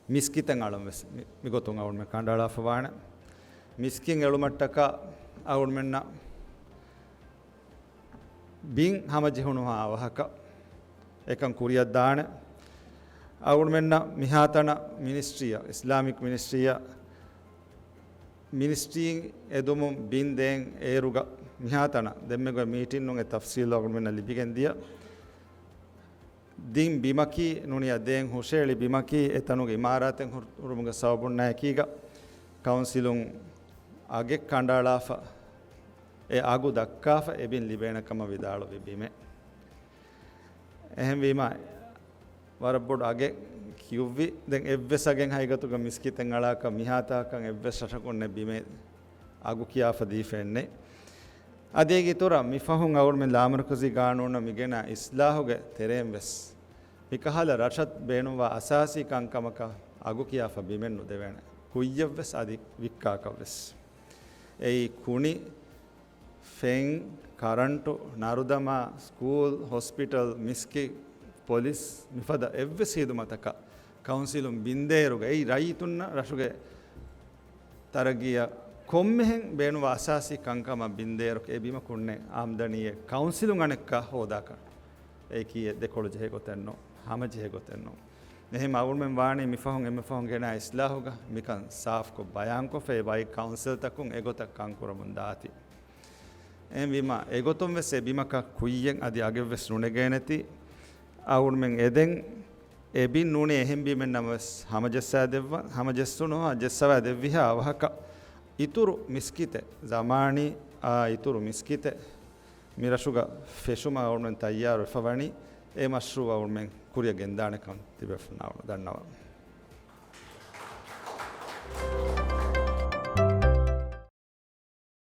මිස්කිතන් අලම්වස් මිගොතුන් අවුන් මේ කණ්ඩාලා ෆවාන මිස්කින් එළුමට්ටක අවුන් මෙන්න බින් හමජිහුණුහා අවහක එකන් කුරියක් දාන අවුන් මෙන්න මිහාතන මිනිස්ට්‍රිය ඉස්ලාමික් මිනිස්ට්‍රීන් එදුමුම් බින් දෙන් ඒරුග මිහාතන දෙම්මෙග මීටින් නුගේ තෆ්සීල් අවුන් මෙන්න ලිපිගෙන් දිය දින් බිමකි නුනිය දෙන් හුෂේලි බිමකි එතනුගේ ඉමාරාතෙන් හුරුමුගේ සවබුන් නැකීග කවුන්සිලුන් අගේ කණ්ඩාලාෆා ඒ ආගු දක්කාෆ එබින් ලිබේනකම විදාළ විබීමේ එහෙම වීම වරබොඩ අගේ කිව්වි දැන් එව්වසගෙන් හයිගතුග මිස්කිතෙන් අලාක මිහාතාකන් එව්වස රටකොන්නේ බීමේ ආගු කියාෆ දීෆෙන්නේ අදේගේ තොර මිෆහුන් අවුල් මෙ ලාමරකසි ගානෝන මිගෙන ඉස්ලාහුගේ තෙරෙම් වෙස් මිකහල රෂත් බේනුවා අසාසි කංකමක ආගු කියාෆ බීමෙන් නුදෙවන කුය්‍යවස් අදි වික්කාකවස් ඒ කුණි ෆෙන් කරන්ටු නරුදම ස්කූල් හොස්පිටල් මිස්කි පොලිස් මිෆද එව්වසීදු මතක කවුන්සිලුම් බින්දේරුගේ ඒ රයිතුන්න රෂුගේ තරගිය කොම්මෙහෙන් බේනු වාසාසි කංකම බින්දේරුක ඒ බීම කුන්නේ ආම්දනියේ කවුන්සිලුම් අනෙක්ක හොදාක ඒ කීයේ දෙකොළ ජෙහෙ ගොතෙන්නෝ හැම ජෙහෙ ගොතෙන්නෝ එහෙම අවුල් මෙන් වාණි මිෆහුන් එමෆහුන් ගෙන ඉස්ලාහුග මිකන් සාෆ් කො බයන් කො ෆේ බයි කවුන්සිල් තකුන් එගොතක් කංකුරමුන් දාති එම් විම එගොතුම් වෙසේ බීමක කුයියෙන් අදි අගෙවස් නුනේගේ නැති අවුල් මෙන් එදෙන් එබින් නුනේ එහෙම් බීමෙන් නමස් හමජස්සා දෙව්ව හමජස්සුනෝ ජස්සවා දෙවිහා වහක ඉතුරු මිස්කිතේ zamaani ඉතුරු මිස්කිතේ මිරෂුග ෆෙෂුම අවුල් මෙන් තයාර ෆවණි ඒ මෂ්රු අවුල් මෙන් කුරිය ගෙන්දානකම් තිබෙෆනාව දන්නවා